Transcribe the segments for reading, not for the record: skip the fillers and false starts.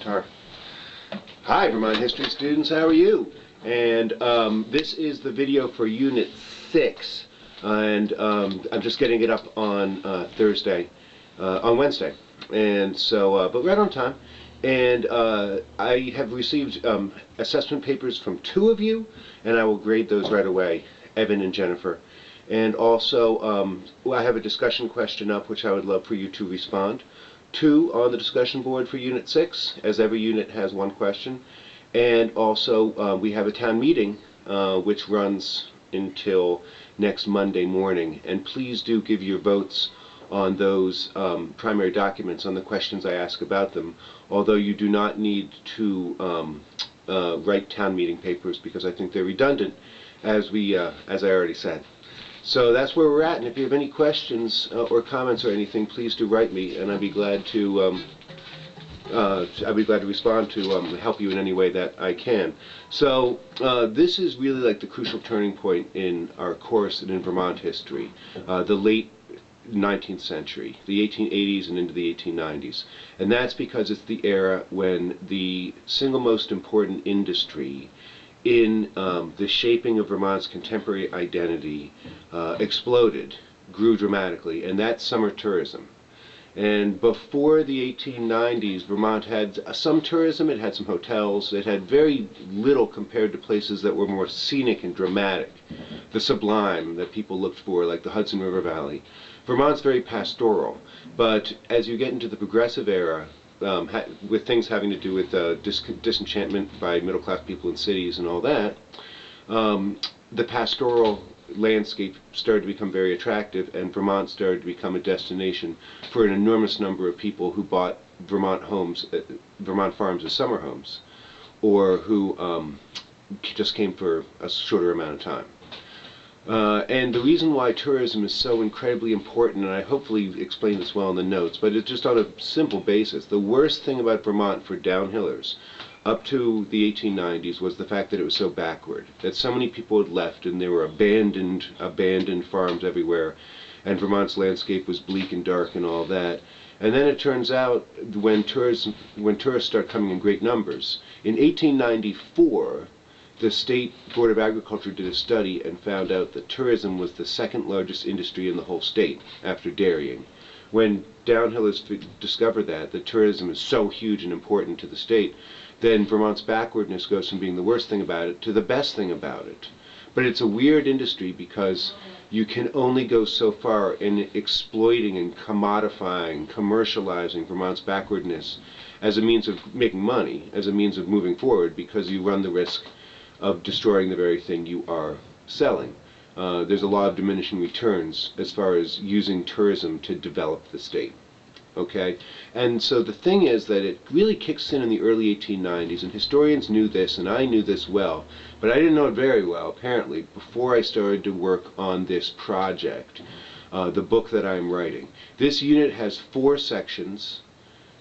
guitar. Hi Vermont history students, how are you? And this is the video for Unit 6, and I'm just getting it up on Wednesday, and so, but right on time. And I have received assessment papers from 2 of you, and I will grade those right away, Evan and Jennifer. And also, I have a discussion question up, which I would love for you to respond. 2 on the discussion board for Unit 6, as every unit has 1 question. And also, we have a town meeting, which runs until next Monday morning. And please do give your votes on those primary documents, on the questions I ask about them, although you do not need to write town meeting papers, because I think they're redundant, as I already said. So that's where we're at, and if you have any questions or comments or anything, please do write me, and I'd be glad to respond to help you in any way that I can. So this is really like the crucial turning point in our course and in Vermont history, the late 19th century, the 1880s and into the 1890s. And that's because it's the era when the single most important industry in the shaping of Vermont's contemporary identity exploded, grew dramatically, and that's summer tourism. And before the 1890s, Vermont had some tourism, it had some hotels, it had very little compared to places that were more scenic and dramatic, the sublime that people looked for, like the Hudson River Valley. Vermont's very pastoral, but as you get into the progressive era, with things having to do with disenchantment by middle-class people in cities and all that, the pastoral landscape started to become very attractive, and Vermont started to become a destination for an enormous number of people who bought Vermont farms as summer homes, or who just came for a shorter amount of time. And the reason why tourism is so incredibly important, and I hopefully explained this well in the notes, but it's just on a simple basis. The worst thing about Vermont for downhillers up to the 1890s was the fact that it was so backward, that so many people had left and there were abandoned farms everywhere, and Vermont's landscape was bleak and dark and all that. And then it turns out when tourists start coming in great numbers, in 1894, the State Board of Agriculture did a study and found out that tourism was the 2nd largest industry in the whole state, after dairying. When downhillers discover that tourism is so huge and important to the state, then Vermont's backwardness goes from being the worst thing about it to the best thing about it. But it's a weird industry because you can only go so far in exploiting and commodifying, commercializing Vermont's backwardness as a means of making money, as a means of moving forward, because you run the risk of destroying the very thing you are selling. There's a law of diminishing returns as far as using tourism to develop the state. Okay? And so the thing is that it really kicks in the early 1890s, and historians knew this, and I knew this well, but I didn't know it very well, apparently, before I started to work on this project, the book that I'm writing. This unit has 4 sections,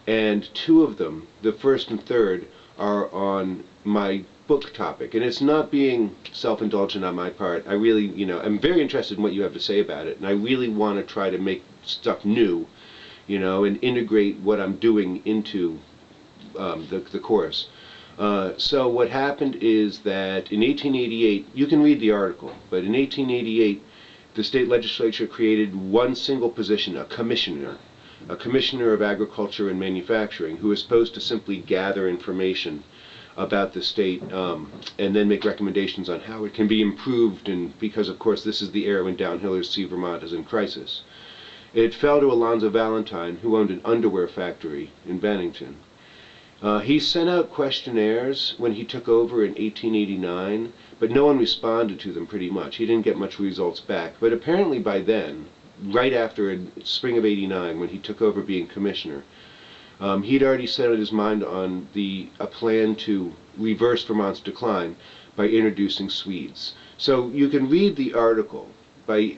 and 2 of them, the first and third, are on my book topic, and it's not being self-indulgent on my part. I really, I'm very interested in what you have to say about it, and I really want to try to make stuff new, and integrate what I'm doing into the course. So what happened is that in 1888, you can read the article, but in 1888, the state legislature created one single position, a commissioner of agriculture and manufacturing, who is supposed to simply gather information about the state and then make recommendations on how it can be improved, and because of course this is the era when downhillers see Vermont as in crisis. It fell to Alonzo Valentine, who owned an underwear factory in Bennington. He sent out questionnaires when he took over in 1889, but no one responded to them pretty much. He didn't get much results back, but apparently by then, right after spring of '89, when he took over being commissioner, he'd already set out his mind on a plan to reverse Vermont's decline by introducing Swedes. So you can read the article by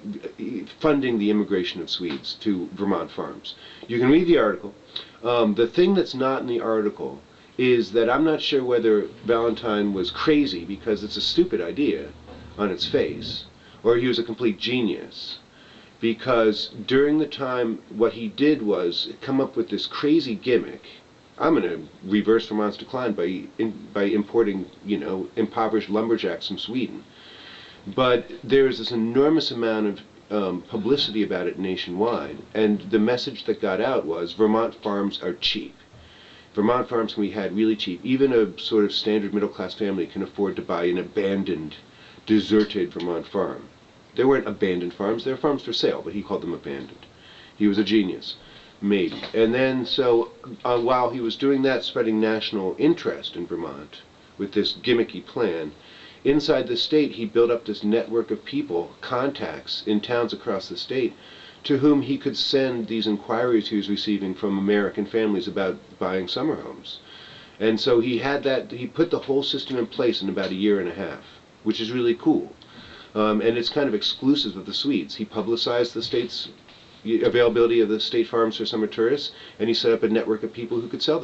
funding the immigration of Swedes to Vermont farms. You can read the article. The thing that's not in the article is that I'm not sure whether Valentine was crazy because it's a stupid idea on its face, or he was a complete genius. Because during the time, what he did was come up with this crazy gimmick I'm going to reverse Vermont's decline by importing, impoverished lumberjacks from Sweden. But there's this enormous amount of publicity about it nationwide, and the message that got out was Vermont farms are cheap. Vermont farms can be had really cheap. Even a sort of standard middle-class family can afford to buy an abandoned, deserted Vermont farm. They weren't abandoned farms, they were farms for sale, but he called them abandoned. He was a genius, maybe. And then, so, while he was doing that, spreading national interest in Vermont with this gimmicky plan, inside the state, he built up this network of people, contacts in towns across the state, to whom he could send these inquiries he was receiving from American families about buying summer homes. And so he put the whole system in place in about a year and a half, which is really cool. And it's kind of exclusive of the Swedes. He publicized the state's availability of the state farms for summer tourists, and he set up a network of people who could sell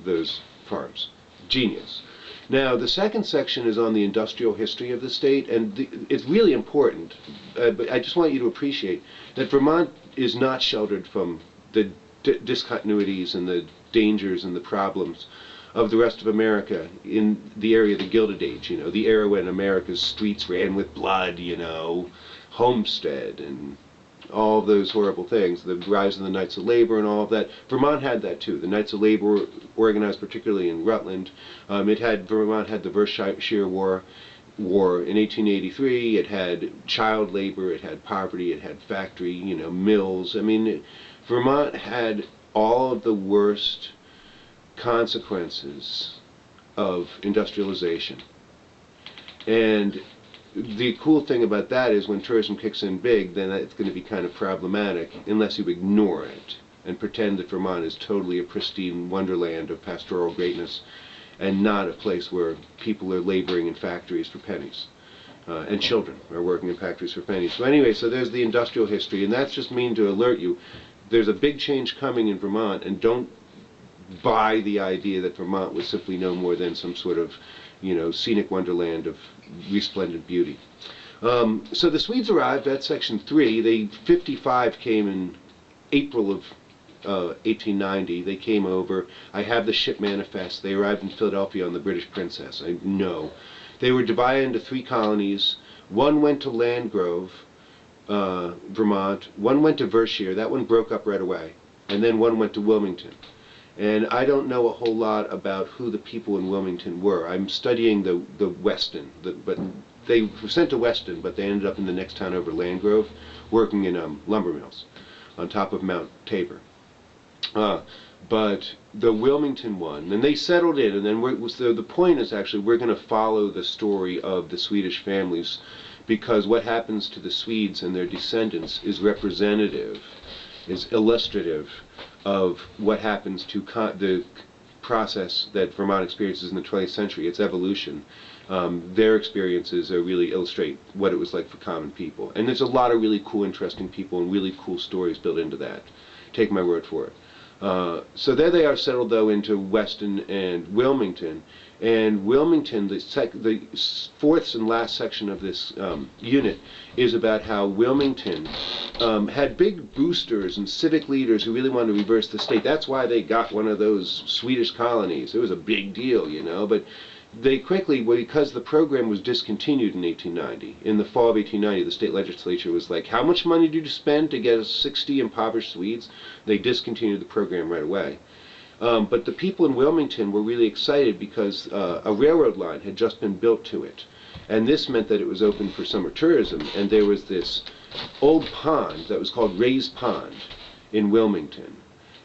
those farms. Genius. Now, the second section is on the industrial history of the state, and it's really important, but I just want you to appreciate that Vermont is not sheltered from the discontinuities and the dangers and the problems of the rest of America in the area of the Gilded Age, the era when America's streets ran with blood, Homestead and all of those horrible things, the rise of the Knights of Labor and all of that. Vermont had that too. The Knights of Labor organized particularly in Rutland. Vermont had the Worcestershire War in 1883. It had child labor, it had poverty, it had factory, mills. I mean, Vermont had all of the worst consequences of industrialization. And the cool thing about that is when tourism kicks in big, then it's going to be kind of problematic unless you ignore it and pretend that Vermont is totally a pristine wonderland of pastoral greatness and not a place where people are laboring in factories for pennies. And children are working in factories for pennies. So anyway, so there's the industrial history, and that's just mean to alert you. There's a big change coming in Vermont, and don't buy the idea that Vermont was simply no more than some sort of scenic wonderland of resplendent beauty. So the Swedes arrived at Section 3. 55 came in April of 1890. They came over. I have the ship manifest. They arrived in Philadelphia on the British Princess. I know. They were divided into 3 colonies. One went to Landgrove, Vermont. One went to Worcestershire. That one broke up right away. And then one went to Wilmington. And I don't know a whole lot about who the people in Wilmington were. I'm studying the Weston, but they were sent to Weston, but they ended up in the next town over, Landgrove, working in lumber mills on top of Mount Tabor. But the Wilmington one, and they settled in, and then so the point is actually we're going to follow the story of the Swedish families, because what happens to the Swedes and their descendants is representative, is illustrative of what happens to the process that Vermont experiences in the 20th century, its evolution. Their experiences really illustrate what it was like for common people. And there's a lot of really cool, interesting people and really cool stories built into that. Take my word for it. So there they are settled, though, into Weston and Wilmington. And Wilmington, the fourth and last section of this unit, is about how Wilmington had big boosters and civic leaders who really wanted to reverse the state. That's why they got one of those Swedish colonies. It was a big deal, but they quickly, because the program was discontinued in 1890, in the fall of 1890, the state legislature was like, how much money did you spend to get us 60 impoverished Swedes? They discontinued the program right away. But the people in Wilmington were really excited because a railroad line had just been built to it. And this meant that it was open for summer tourism, and there was this old pond that was called Ray's Pond in Wilmington.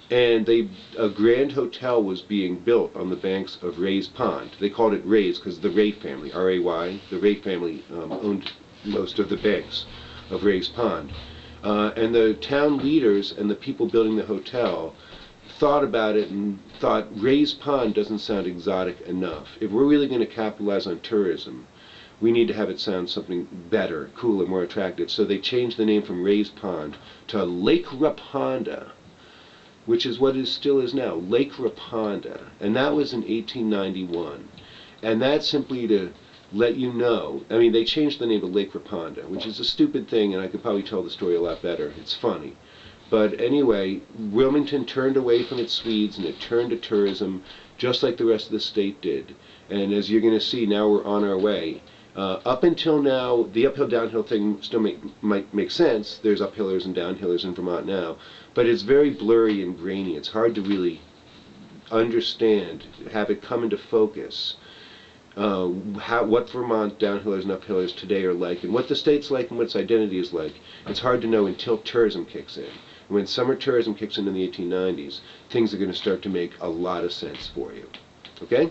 And a grand hotel was being built on the banks of Ray's Pond. They called it Ray's because the Ray family, R-A-Y, the Ray family owned most of the banks of Ray's Pond. And the town leaders and the people building the hotel thought about it and thought, Ray's Pond doesn't sound exotic enough. If we're really going to capitalize on tourism, we need to have it sound something better, cooler, more attractive. So they changed the name from Ray's Pond to Lake Raponda, which is what it still is now, Lake Raponda. And that was in 1891. And that's simply to let you know, I mean, they changed the name to Lake Raponda, which is a stupid thing, and I could probably tell the story a lot better. It's funny. But anyway, Wilmington turned away from its Swedes and it turned to tourism just like the rest of the state did. And as you're going to see, now we're on our way. Up until now, the uphill-downhill thing still might make sense. There's uphillers and downhillers in Vermont now. But it's very blurry and grainy. It's hard to really understand, have it come into focus, what Vermont downhillers and uphillers today are like, and what the state's like, and what its identity is like. It's hard to know until tourism kicks in. When summer tourism kicks in the 1890s, things are going to start to make a lot of sense for you. Okay?